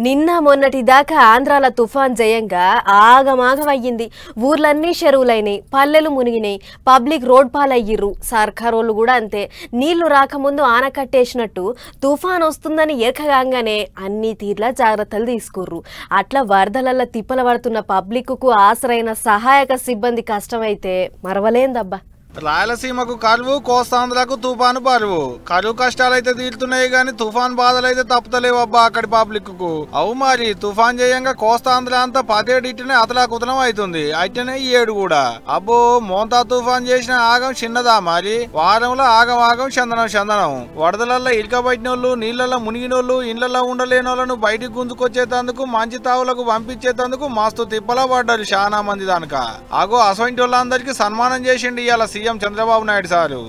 నిన్న మొన్నటి దాకా ఆంధ్రాల తుఫాన్ జయంగా ఆగమాగమయ్యింది. ఊర్లన్నీ చెరువులైనాయి, పల్లెలు మునిగినాయి, పబ్లిక్ రోడ్ పాలయ్యిర్రు. సర్కారోళ్ళు కూడా అంతే. నీళ్లు రాకముందు ఆనకట్టేసినట్టు తుఫాన్ వస్తుందని ఎరకగానే అన్ని తీర్ల జాగ్రత్తలు తీసుకుర్రు. అట్లా వరదలల్ల తిప్పల పడుతున్న పబ్లిక్కు ఆసరైన సహాయక సిబ్బంది కష్టమైతే మరవలేందబ్బా. రాయలసీమకు కరువు, కోస్తాంధ్రకు తుఫాను పరువు. కరువు కష్టాలైతే తీరుతున్నాయి గాని తుఫాన్ బాధలైతే తప్పుతలేవు అబ్బా అక్కడి పబ్లిక్ కు. అవు మరి తుఫాన్ చేయంగా కోస్తాంధ్ర అంతా పదేడిట్నే అతలాకుతలం అవుతుంది. అయితేనే ఈ ఏడు కూడా అబ్బో మోంతా తుఫాన్ చేసిన ఆగం చిన్నదా మరి. వారంలో ఆగం చందనం. వరదలల్లో ఇటుకబట్టినోళ్ళు, నీళ్లలో మునిగినోళ్ళు, ఇళ్లలో ఉండలేని వాళ్ళను బయటికి గుంజుకొచ్చేటందుకు, మంచి తావులకు పంపించేటందుకు మస్తు తిప్పలా పడ్డారు చాలా మంది దానిక. అగో అసొంటి వాళ్ళందరికీ సన్మానం చేసిండు ఇవాళ సీఎం చంద్రబాబు నాయుడు సారు.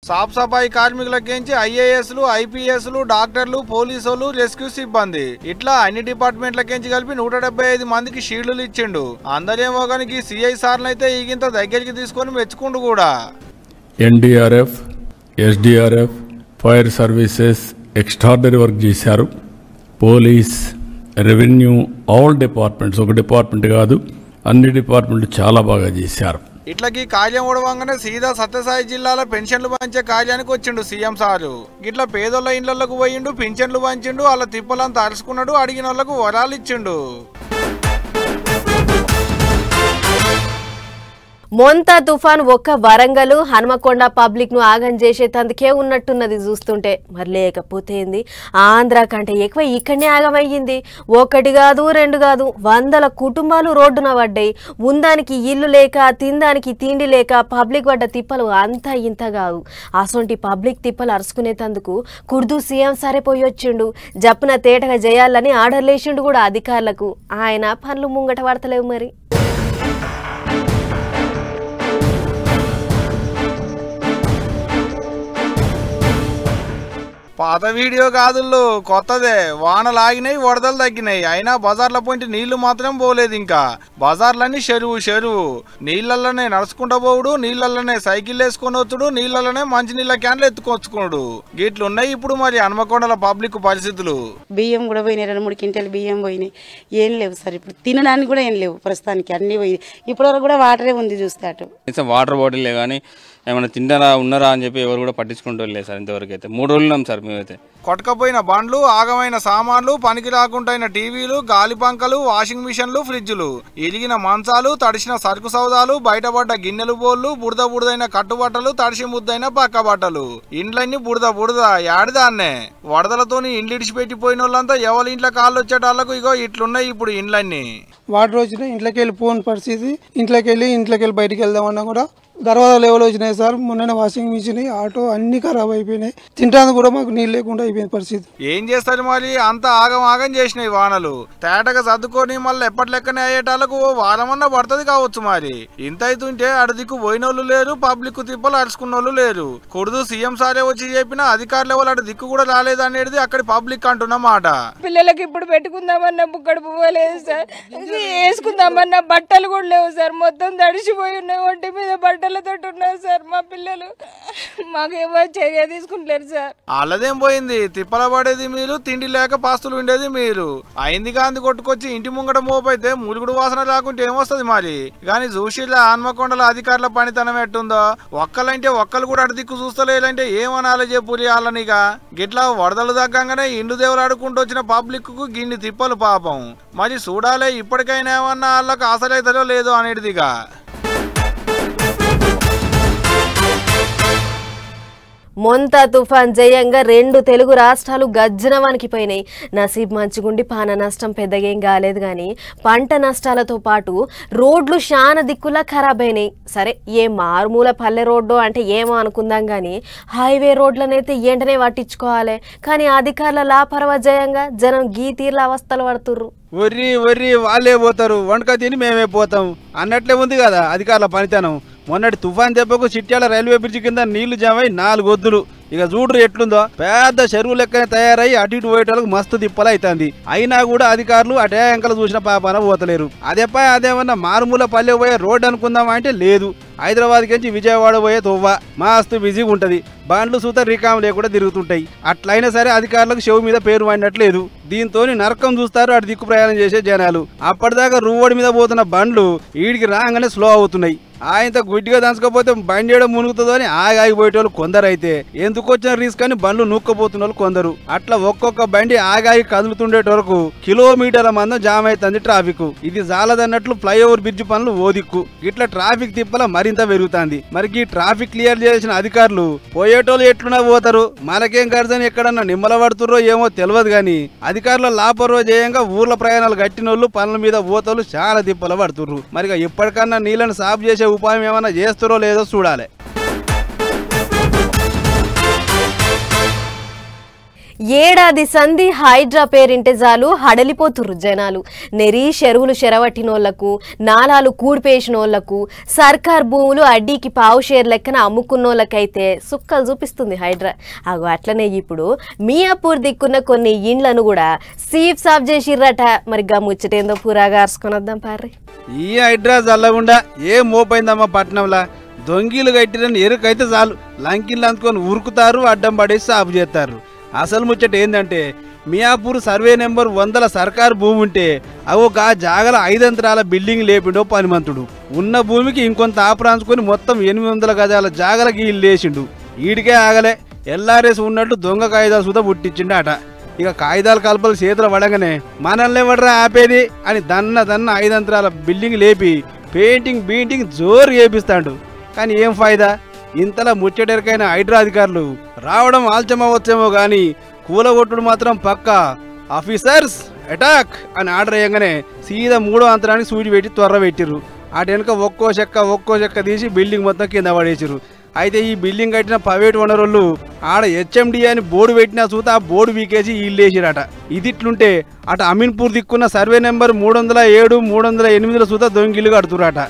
సాఫ్ సఫాయి కార్మికులకేంచి ఐఏఎస్లు, ఐపీఎస్లు, డాక్టర్లు, పోలీసులు, రెస్క్యూ సిబ్బంది ఇట్లా అన్ని డిపార్ట్మెంట్లకేంచి కలిపి 175 మందికి షీల్డ్లు ఇచ్చిండు. అందరేమో కానీ సిఐ సార్లైతే ఈగింత దగ్గరికి తీసుకొని మెచ్చుకుండు కూడా. NDRF, SDRF, fire services extraordinary work చేశారు. పోలీస్, రెవెన్యూ, ఆల్ డిపార్ట్మెంట్స్, ఒక డిపార్ట్మెంట్ కాదు అన్ని డిపార్ట్మెంట్లు చాలా బాగా చేశారు. ఇట్లకి కార్యం ఉడవంగానే సీదా సత్యసాయి జిల్లాలో పెన్షన్లు పంచే కార్యానికి వచ్చిండు సీఎం సారు. ఇట్లా పేదోళ్ళ ఇండ్లకు పోయిండు, పింఛన్లు పంచిండు, వాళ్ళ తిప్పలంతా అరుచుకున్నాడు, అడిగిన వాళ్ళకు వరాలు ఇచ్చిండు. మొంతా తుఫాన్ ఒక్క వరంగల్, హనుమకొండ పబ్లిక్ ను ఆగం చేసేటందుకే ఉన్నట్టున్నది చూస్తుంటే. మరి లేకపోతే ఏంది, ఆంధ్ర కంటే ఎక్కువ ఇక్కడనే ఆగమయ్యింది. ఒకటి కాదు, రెండు కాదు, 100 కుటుంబాలు రోడ్డున పడ్డాయి. ఉందానికి ఇల్లు లేక, తిందానికి తిండి లేక పబ్లిక్ పడ్డ తిప్పలు అంతా ఇంత కాదు. అసొంటి పబ్లిక్ తిప్పలు అరుచుకునేటందుకు కుర్దు సీఎం సరే పోయి వచ్చిండు. జప్పున తేటగా చేయాలని ఆర్డర్లేసిండు కూడా అధికారులకు. ఆయన పనులు ముంగట పడతలేవు మరి. పాత వీడియో కాదుల్లో కొత్తదే. వానలు ఆగినాయి, వరదలు తగ్గినాయి, అయినా బజార్ల పోయింటి నీళ్లు మాత్రం పోలేదు. ఇంకా బజార్లన్నీ చెరువు. నీళ్లలోనే నడుచుకుంటూ పోవుడు, నీళ్లలోనే సైకిల్ వేసుకొని వచ్చుడు, నీళ్లలోనే మంచినీళ్ళ క్యాన్లు ఎత్తుకొచ్చుకున్నాడు. గిట్లున్నాయి ఇప్పుడు మరి హనుమకొండల పబ్లిక్ పరిస్థితులు. బియ్యం కూడా పోయినాయి, 2-3 క్వింటాలు బియ్యం పోయినాయి. ఏం లేవు సార్, ఇప్పుడు తినడానికి కూడా ఏం లేవు ప్రస్తుతానికి. అన్ని పోయి ఇప్పటివరకు కూడా వాటరే ఉంది చూస్తే. అటు వాటర్ బాటిల్ కానీ ఏమైనా తింటారా ఉన్నారా అని చెప్పి ఎవరు కూడా పట్టించుకుంటూ లేదు సార్. ఇంతవరకు అయితే 3 రోజులు ఉన్నాం సార్ మేమైతే. కొట్టకపోయిన బండ్లు, ఆగమైన సామాన్లు, పనికి రాకుంటైన టీవీలు, గాలి పంకలు, వాషింగ్ మిషన్లు, ఫ్రిడ్జ్లు, ఇరిగిన మంచాలు, తడిసిన సరుకు సౌదాలు, బయటపడ్డ గిన్నెలు, బోళ్ళు, బురదైన కట్టుబట్టలు, తడిసి ముద్దైన పక్క బట్టలు, ఇండ్లన్నీ బురద యాడిదాన్నే. వరదలతోని ఇండ్లు ఇడిచిపెట్టిపోయిన వాళ్ళంతా ఎవరి ఇంట్లో కాళ్ళు వచ్చేటాళ్లకు ఇగో ఇట్లున్నాయి ఇప్పుడు ఇండ్లన్నీ. వాటర్ వచ్చినా ఇంట్లోకి వెళ్ళిపోని పరిస్థితి. ఇంట్లోకి వెళ్ళి బయటికి వెళ్దామన్నా కూడా దర్వాజా లెవెల్ వచ్చినాయి సార్. మొన్న వాషింగ్ మిషన్, ఆటో అన్ని ఖరాబ్ అయిపోయినాయి. తింటానికి కూడా మాకు నీళ్ళు లేకుండా అయిపోయిన పరిస్థితి. ఏం చేస్తారు మరి, అంత ఆగం చేసినాయి వానలు. తేటగా సర్దుకొని మళ్ళీ ఎప్పటి లెక్కనే అయ్యేటాలకు ఓ వారమన్నా పడుతుంది కావచ్చు. మరి ఇంత అవుతుంటే అడిదిక్కు పోయినోళ్ళు లేరు, పబ్లిక్ తిప్పలు అరుచుకున్నోళ్ళు లేరు. కుడుదు సీఎం సారే వచ్చి చెప్పినా అధికారులు ఎవరు అటు దిక్కు కూడా రాలేదు అనేది అక్కడి పబ్లిక్ అంటున్నమాట. పిల్లలకి ఇప్పుడు పెట్టుకుందామన్న బుక్కడు పోలేదు సార్, వేసుకుందామన్న బట్టలు కూడా లేవు సార్. మొత్తం తడిసిపోయి ఉన్నాయి, ఒంటి మీద బట్టలతో ఉన్నారు సార్. మా పిల్లలు మాకేమో చర్య తీసుకుంటలేరు సార్. వాళ్ళదేం పోయింది, తిప్పల పడేది మీరు, తిండి లేక పాస్తులు ఉండేది మీరు. అయింది గాంధీ కొట్టుకొచ్చి ఇంటి ముంగట మోపైతే మురుగుడు వాసన రాకుంటే ఏమొస్తుంది మరి. గాని చూసిలా హన్మకొండల అధికారుల పనితనం ఎట్టుందో. ఒక్కలంటే ఒక్కలు కూడా అటు దిక్కు చూస్తలేదంటే ఏమనాలి చెప్పురి వాళ్ళనిగా. గిట్లా వరదలు తగ్గంగానే ఇండు దేవులు ఆడుకుంటూ వచ్చిన పబ్లిక్ కు గిన్ని తిప్పలు పాపం. మరి చూడాలే ఇప్పటికైనా ఏమన్నా వాళ్ళకు ఆసరైతదో లేదో అనేటిదిగా. మొంతా తుఫాన్ జయంగా 2 తెలుగు రాష్ట్రాలు గజ్జన వణికిపోయినాయి. నసీబ్ మంచిగుండి పాన నష్టం పెద్దగేం కాలేదు కానీ పంట నష్టాలతో పాటు రోడ్లు శాన దిక్కులా ఖరాబ్ అయినాయి. సరే ఏ మారుమూల పల్లె రోడ్డు అంటే ఏమో అనుకుందాం కానీ హైవే రోడ్లనైతే ఏంటనే పట్టించుకోవాలి. కానీ అధికారుల లాపరవజయంగా జనం గీ తీర్ల అవస్థలు పడుతుర్రు. వర్రి వాళ్ళే పోతారు, వంటక తిని మేమే పోతాం అన్నట్లే ఉంది కదా అధికారుల పనితనం. మొన్నటి తుఫాన్ దెబ్బకు చిట్యాల రైల్వే బ్రిడ్జి కింద నీళ్లు జామై 4 ఒద్దులు. ఇక చూడరు ఎట్లుందో పెద్ద చెరువు లెక్కనే తయారై అటు ఇటు పోయేటోళ్ళకి మస్తు తిప్పలు అవుతుంది. అయినా కూడా అధికారులు అటే అంకలు చూసిన పాపాన పోతలేరు. అదేమన్నా మారుమూల పల్లె పోయే రోడ్డు అనుకుందామా అంటే లేదు. హైదరాబాద్ నుంచి విజయవాడ పోయే తొవ్వ మస్తు బిజీగా ఉంటది. బండ్లు సూత రికామ్ లేకుండా తిరుగుతుంటాయి. అట్లయినా సరే అధికారులకు చెవు మీద పేరు వాడినట్లేదు. దీంతో నరకం చూస్తారు అటు దిక్కు ప్రయాణం చేసే జనాలు. అప్పటిదాకా రూవడి మీద పోతున్న బండ్లు ఈడికి రాగానే స్లో అవుతున్నాయి. ఆయనతో గుడ్డిగా దంచకపోతే బండి ఏడో మునుగుతుందో అని ఆగిపోయేటోళ్ళు కొందరు అయితే ఎందుకు వచ్చిన రిస్క్ అని బండ్లు నూక్కపోతున్న వాళ్ళు కొందరు. అట్లా ఒక్కొక్క బండి ఆగి కదులుతుండేట వరకు కిలోమీటర్ల మందం జామ్ అవుతుంది ట్రాఫిక్. ఇది జాలదన్నట్లు ఫ్లైఓవర్ బ్రిడ్జ్ పనులు ఓదిక్కు. ఇట్లా ట్రాఫిక్ తిప్పల మరింత పెరుగుతుంది. మరి ఈ ట్రాఫిక్ క్లియర్ చేసిన అధికారులు పోయేటోళ్ళు ఎట్లున్నా పోతారు. మనకేం ఖర్చని ఎక్కడన్నా నిమ్మల పడుతుర్రో ఏమో తెలియదు గాని అధికారుల లాపరో చేయంగా ఊర్ల ప్రయాణాలు కట్టినోళ్ళు పనుల మీద పోతోళ్ళు చాలా తిప్పల పడుతుర్రు. మరి ఇప్పటికన్నా నీళ్ళని సాఫ్ చేసే ఉపాయం ఏమైనా చేస్తారో లేదో చూడాలి. ఏడాది సంధి హైడ్రా పేరింటే చాలు హడలిపోతుర్రు జనాలు. నెరీ చెరువులు చెరవట్టినోళ్లకు, నాలాలు కూడిపేసినోళ్లకు, సర్కార్ భూములు అడ్డీకి పావు షేర్ లెక్కన అమ్ముకున్నోళ్ళకైతే సుక్కలు చూపిస్తుంది హైడ్రా. అగో అట్లనే ఇప్పుడు మియాపూర్ దిక్కున్న కొన్ని ఇండ్లను కూడా సీఫ్ సాఫ్ చేసిర్రట. మరి ముచ్చటేందో పూరాగా అరుసుకొని వద్దాం పార్రి. ఈ హైడ్రా చల్లకుండా ఏం మోపైందమ్మా పట్నంలా. దొంగీలు కట్టిరని ఎరుకైతే చాలు లంకిన్లు అందుకొని ఉరుకుతారు, అడ్డం పడేసి సాఫ్ చేస్తారు. అసలు ముచ్చట ఏంటంటే మియాపూర్ సర్వే నెంబర్ 100 సర్కారు భూమి ఉంటే ఆ జాగల 5 అంతరాల బిల్డింగ్ లేపిండో పనిమంతుడు. ఉన్న భూమికి ఇంకొంత ఆపరాంచుకొని మొత్తం 800 గజాల జాగలకి ఇల్లు వేసిండు. ఈడికే ఆగలే ఎల్ఆర్ఎస్ ఉన్నట్టు దొంగ కాగితాలు సుధా పుట్టించిండు అట. ఇక కాగితాల కల్పలు చేతులు పడగానే మనల్ని ఎవడరా ఆపేది అని దన్న 5 అంతరాల బిల్డింగ్ లేపి పెయింటింగ్ జోరు చేపిస్తాడు. కానీ ఏం ఫాయిదా? ఇంతలా ముచ్చటెరకైన హైడ్రా అధికారులు రావడం ఆల్చమవచ్చేమో గాని కూలగొట్టుడు మాత్రం పక్కా. ఆఫీసర్స్ అటాక్ అని ఆర్డర్ అయ్యంగానే సీదా 3వ అంతరానికి సూచి పెట్టి త్వర పెట్టిర్రు. అటు వెనుక ఒక్కో చెక్క తీసి బిల్డింగ్ మొత్తం కింద పడేసిర్రు. అయితే ఈ బిల్డింగ్ కట్టిన ప్రైవేట్ ఓనరోళ్ళు ఆడ హెచ్ఎండి అని బోర్డు పెట్టినా చూత ఆ బోర్డు వీకేసి ఇల్లు వేసిరట. ఇదిట్లుంటే అటు అమీన్పూర్ దిక్కున్న సర్వే నెంబర్ 307, 308 చూత దొంగిల్లు కడుతురట.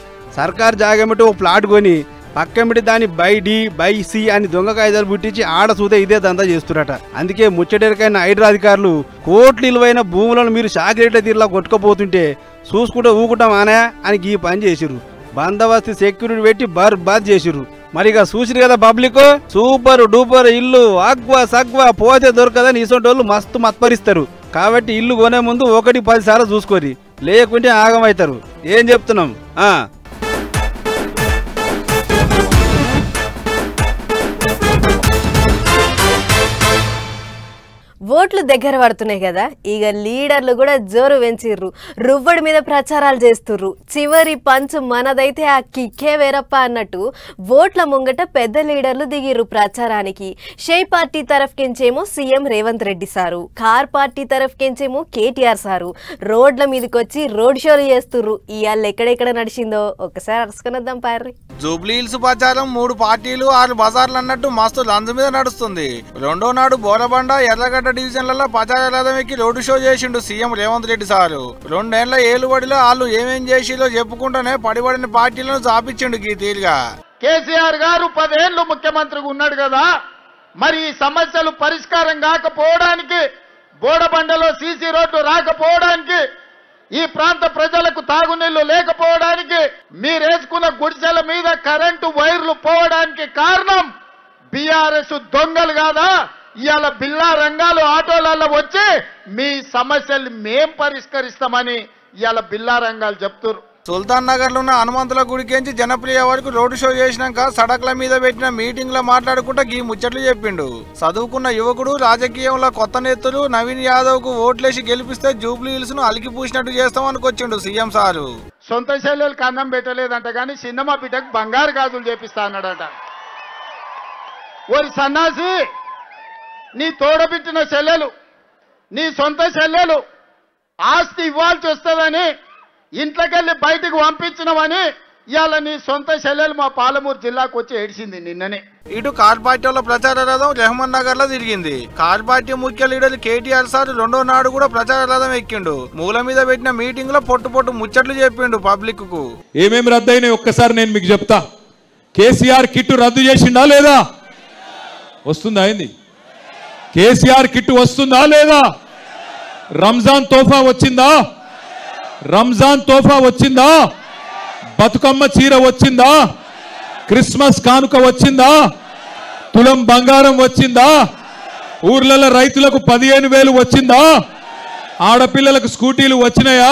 సర్కారు జాగమిటి ఓ ప్లాట్ కొని పక్కమిటి దాన్ని బై డి బై సి అని దొంగ కాయిదాలు పుట్టించి ఆడ చూతే ఇదే దందా చేస్తురట. అందుకే ముచ్చటెరకైన హైడ్రా అధికారులు కోట్లు విలువైన భూములను మీరు చాక్లెట్ల తీరులా కొట్టుకుపోతుంటే చూసుకుంటే ఊకుంటాం ఆనా అని ఈ పని చేసిర్రు. బందోబస్తు సెక్యూరిటీ పెట్టి బర్బాద్ చేసిర్రు. మరిగా చూసిరు కదా పబ్లిక్, సూపర్ డూపర్ ఇల్లు అగ్వా సగ్వా పోతే దొరకదని ఇసోటోళ్ళు మస్తు మత్పరిస్తారు. కాబట్టి ఇల్లు కొనే ముందు 1-10 సార్లు చూసుకోరి, లేకుంటే ఆగమవుతారు. ఏం చెప్తున్నాం? ఓట్లు దగ్గర పడుతున్నాయి కదా, ఇక లీడర్లు కూడా జోరు పెంచిర్రు. రువ్వడి మీద ప్రచారాలు చేస్తుర్రు. చివరి పంచు మనదైతే ఆ కిక్కే వేరప్ప అన్నట్టు ఓట్ల ముంగట పెద్ద లీడర్లు దిగిర్రు ప్రచారానికి. షై పార్టీ తరఫుకించేమో CM Revanth Reddy sir, car party తరఫుకించేమో కేటీఆర్ సారు రోడ్ల మీదకొచ్చి రోడ్ షోలు చేస్తుర్రు. ఇవాళ ఎక్కడెక్కడ నడిచిందో ఒక్కసారి అరుసుకునొద్దాం పార్రి. జూబ్లీ హిల్స్ ప్రచారం 3 పార్టీలు 6 బజార్లు అన్నట్టు మస్తు లంచ్ మీద నడుస్తుంది. రెండో నాడు బోరబండ ఎర్రగడ్డ డివిజన్లలో ప్రచార రథం ఎక్కి రోడ్డు షో చేసిండు సీఎం రేవంత్ రెడ్డి సారు. 2 ఏళ్ల ఏలుబడిలో వాళ్ళు ఏమేం చేసిలో చెప్పుకుంటూనే పడిపడిన పార్టీలను చాపించిండు ఈ తీరుగా. కేసీఆర్ గారు 10 ఏళ్లు ముఖ్యమంత్రిగా ఉన్నాడు కదా, మరి ఈ సమస్యలు పరిష్కారం కాకపోవడానికి, బోడబండలో సీసీ రోడ్లు రాకపోవడానికి, ఈ ప్రాంత ప్రజలకు తాగునీళ్లు లేకపోవడానికి, మీరేసుకున్న గుడిసెల మీద కరెంటు వైర్లు పోవడానికి కారణం బీఆర్ఎస్ దొంగలు కాదా? ఇవాళ బిల్లా రంగాలు ఆటోలలో వచ్చి మీ సమస్యలు మేం పరిష్కరిస్తామని ఇవాళ బిల్లా రంగాలు చెప్తున్నారు. సుల్తాన్ నగర్ లో ఉన్న హనుమంతుల గుడికించి జనప్రియ వరకు రోడ్డు షో చేసినాక సడక్ల మీద పెట్టిన మీటింగ్ లో మాట్లాడుకుంటా గీ ముచ్చట్లు చెప్పిండు. చదువుకున్న యువకుడు రాజకీయంలో కొత్త నేతలు నవీన్ యాదవ్ కు ఓట్లేసి గెలిపిస్తే జూబ్లీ హిల్స్ ను అలికిపూసినట్టు చేస్తామనుకొచ్చిండు సీఎం సారు. సొంత చెల్లెలకు అన్నం పెట్టలేదంట కానీ సినిమా బిడ్డకు బంగారు గాజులు చేపిస్తా అన్నాడట. ఓరి సన్నాసి, నీ తోడబిట్టిన చెల్లెలు, నీ సొంత చెల్లెలు ఆస్తి ఇవ్వాల్సి వస్తుందని ఇంట్లోకెళ్ళి బయటకు పంపించినవని ఇవాళ నీ సొంత చెల్లెలు మా పాలమూరు జిల్లాకు వచ్చి ఏడిసింది నిన్ననే. ఇటు కార్ పార్టీల ప్రచార రథం రెహమాన్ నగర్ లో తిరిగింది. కార్ పార్టీ ముఖ్య లీడర్ కేటీఆర్ సార్ రెండో నాడు కూడా ప్రచార రథం ఎక్కిండు. మూల మీద పెట్టిన మీటింగ్ లో పొట్టు ముచ్చట్లు చెప్పిండు పబ్లిక్ కు. ఏమేమి రద్దయినాయి ఒక్కసారి నేను మీకు చెప్తా. కేసీఆర్ కిట్టు రద్దు చేసిండా లేదా? వస్తుందా అయింది? కేసీఆర్ కిట్ వస్తుందా లేదా? రంజాన్ తోఫా వచ్చిందా? రంజాన్ తోఫా వచ్చిందా? బతుకమ్మ చీర వచ్చిందా? క్రిస్మస్ కానుక వచ్చిందా? తులం బంగారం వచ్చిందా? ఊర్లలో రైతులకు 15,000 వచ్చిందా? ఆడపిల్లలకు స్కూటీలు వచ్చినాయా?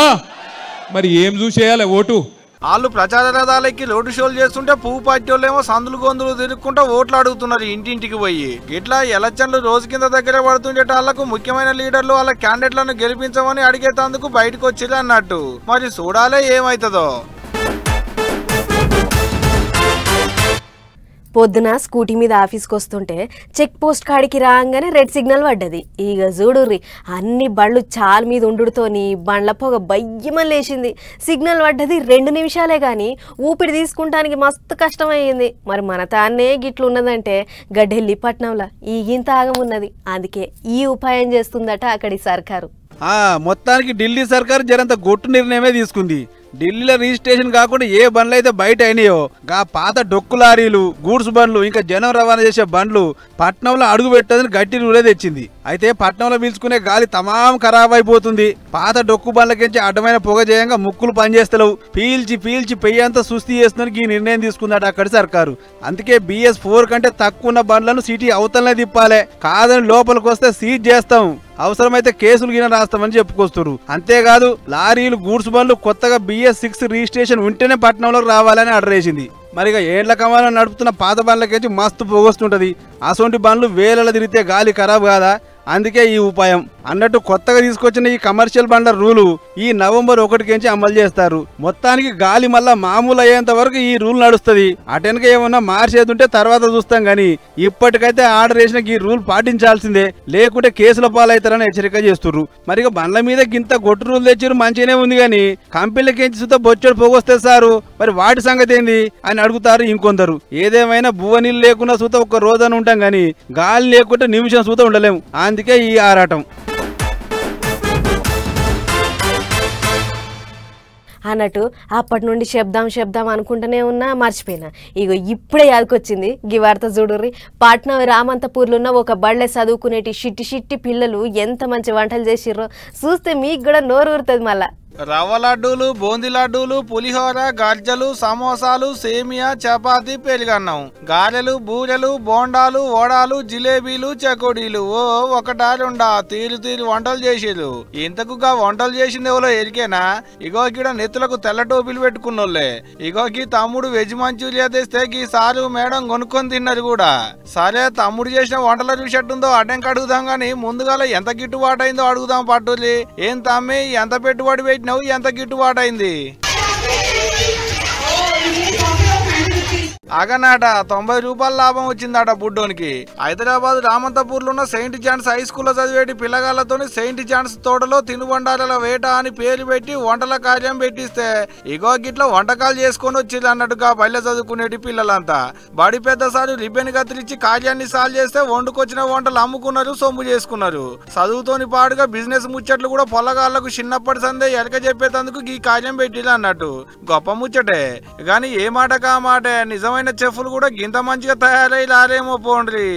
మరి ఏం చూసేయాలి ఓటు? వాళ్ళు ప్రచార రథాలకి రోడ్డు షోలు చేస్తుంటే పువ్వు పట్టేళ్ళేమో సందులు గొంతులు తిరుగుకుంటా ఓట్లు అడుగుతున్నారు ఇంటింటికి పోయి. ఇట్లా ఎలక్షన్లు రోజు కింద దగ్గర పడుతుండేటాళ్లకు ముఖ్యమైన లీడర్లు వాళ్ళ క్యాండిడేట్లను గెలిపించమని అడిగేటందుకు బయటకు వచ్చిర్రు అన్నట్టు. మరి చూడాలే ఏమైతుందో. పొద్దున స్కూటీ మీద ఆఫీస్కి వస్తుంటే చెక్ పోస్ట్ కాడికి రాగానే రెడ్ సిగ్నల్ పడ్డది. ఇక చూడుర్రి అన్ని బండ్లు చాలు మీద ఉండుతోని బండ్ల పొగ బయ్యమని లేచింది. సిగ్నల్ పడ్డది 2 నిమిషాలే కానీ ఊపిరి తీసుకుంటానికి మస్తు కష్టమయ్యింది. మరి మన తాన్నే గిట్లు ఉన్నదంటే ఢిల్లీ పట్నంలో ఈగింత ఆగమున్నది. అందుకే ఈ ఉపాయం చేస్తుందట అక్కడి సర్కారు. మొత్తానికి ఢిల్లీ సర్కారు జరంత గొట్టు నిర్ణయమే తీసుకుంది. ఢిల్లీలో రిజిస్ట్రేషన్ కాకుండా ఏ బండ్లు అయితే బయట అయినాయో గా పాత డొక్కు లారీలు, గూడ్స్ బండ్లు, ఇంకా జనం రవాణా చేసే బండ్లు పట్నంలో అడుగు పెట్టదని గట్టి రూలే తెచ్చింది. అయితే పట్నంలో పీల్చుకునే గాలి తమాం ఖరాబ్ అయిపోతుంది. పాత డొక్కు బండ్లకించి అడ్డమైన పొగ చేయంగా ముక్కులు పనిచేస్తలేవు. పీల్చి పీల్చి పెయ్యంతా సుస్థి చేస్తున్న ఈ నిర్ణయం తీసుకుందట అక్కడి సర్కారు. అందుకే BS4 కంటే తక్కువ ఉన్న బండ్లను సిటీ అవతలనే తిప్పాలే, కాదని లోపలికి వస్తే సీజ్ చేస్తాం, అవసరమైతే కేసులు గిన రాస్తామని చెప్పుకొస్తారు. అంతేకాదు లారీలు, గూడ్స్ బండ్లు కొత్తగా BS6 రిజిస్ట్రేషన్ ఉంటేనే పట్టణంలోకి రావాలని ఆర్డర్ వేసింది. మరిగా ఏండ్ల కమాలను నడుపుతున్న పాత బండ్లకేంచి మస్తు పొగొస్తుంటది. అసొంటి బండ్లు వేలలో తిరిగితే గాలి ఖరాబ్ కాదా? అందుకే ఈ ఉపాయం అన్నట్టు కొత్తగా తీసుకొచ్చిన ఈ కమర్షియల్ బండ్ల రూలు ఈ నవంబర్ 1 అమలు చేస్తారు. మొత్తానికి గాలి మళ్ళా మామూలు అయ్యేంత వరకు ఈ రూల్ నడుస్తుంది. అటెనక ఏమన్నా మార్చేదుంటే తర్వాత చూస్తాం గానీ ఇప్పటికైతే ఆర్డర్ వేసిన ఈ రూల్ పాటించాల్సిందే, లేకుంటే కేసుల పాలవుతారని హెచ్చరిక చేస్తున్నారు. మరి బండ్ల మీద గింత గొట్టు రూల్ తెచ్చారు మంచిగానే ఉంది కానీ కంపెనీలకి చూస్తే బొచ్చడు పోగొస్తే సారు మరి వాటి సంగతి ఏంది అని అడుగుతారు ఇంకొందరు. ఏదేమైనా బువ్వ నీళ్ళు లేకుండా సూత ఒక రోజున ఉంటాం గానీ గాలి లేకుంటే నిమిషం సూత ఉండలేము. అందుకే ఈ ఆరాటం అన్నట్టు అప్పటి నుండి చెప్దాం అనుకుంటూనే ఉన్నా మర్చిపోయినా. ఇగో ఇప్పుడే యాదకొచ్చింది గీ వార్త చూడుర్రి. పాట్నా రామంతపూర్లో ఉన్న ఒక బళ్ళే చదువుకునేటి షిట్టి పిల్లలు ఎంత మంచి వంటలు చేసిర్రో చూస్తే మీకు కూడా నోరు ఊరుతుంది. మళ్ళా రవ్వ లడ్డూలు, బూందీ లడ్డూలు, పులిహోర, గర్జలు, సమోసాలు, సేమియా, చపాతీ, పెరుగన్నం, గారెలు, బూరెలు, బోండాలు, వడాలు, జిలేబీలు, చకోడీలు, ఓ ఒకటా రెండా తీరు వంటలు చేసేది. ఇంతకుగా వంటలు చేసింది ఎవరో ఎరికేనా? ఇగో గిడ నెత్తులకు తెల్ల టోపీలు పెట్టుకున్నోళ్ళే. ఇగోకి తమ్ముడు వెజ్ మంచూరియా తెస్తే గీ సారు మేడం కొనుక్కొని తిన్నారు కూడా. సరే తమ్ముడు చేసిన వంటల రుచెట్టుందో అడ్డంకి అడుగుదాం గాని ముందుగా ఎంత గిట్టుబాటు అయిందో అడుగుదాం పట్టుర్రి. ఏం తమ్మి ఎంత పెట్టుబడి పెట్టి ఎంత గిట్టుబాటు అయింది? అగనాట 90 రూపాయల లాభం వచ్చిందట బుడ్డోనికి. హైదరాబాద్ రామంతపూర్లో ఉన్న సెయింట్ జాన్స్ హై స్కూల్లో చదివేటి పిల్లగాళ్లతో సెయింట్ జాన్స్ తోటలో తినుబండారాల వేట అని పేరు పెట్టి వంటల కార్యం పెట్టిస్తే ఇగో గిట్ల వంటకాలు చేసుకొని వచ్చింది అన్నట్టుగా పల్లె చదువుకునేటి పిల్లలంతా. బడి పెద్ద సారు రిబ్బెన్ కత్తిరించి కార్యాన్ని సాల్వ్ చేస్తే వండుకొచ్చిన వంటలు అమ్ముకున్నారు, సొమ్ము చేసుకున్నారు. చదువుతోని పాటుగా బిజినెస్ ముచ్చట్లు కూడా పొలగాళ్లకు చిన్నప్పటి సందే ఎలక చెప్పేందుకు ఈ కార్యం పెట్టిరు అన్నట్టు. గొప్ప ముచ్చటే గాని ఏ మాట కా మాట నిజమైన చెఫ్లు కూడా గింత మంచిగా తయారై రారేమో పోండ్రి.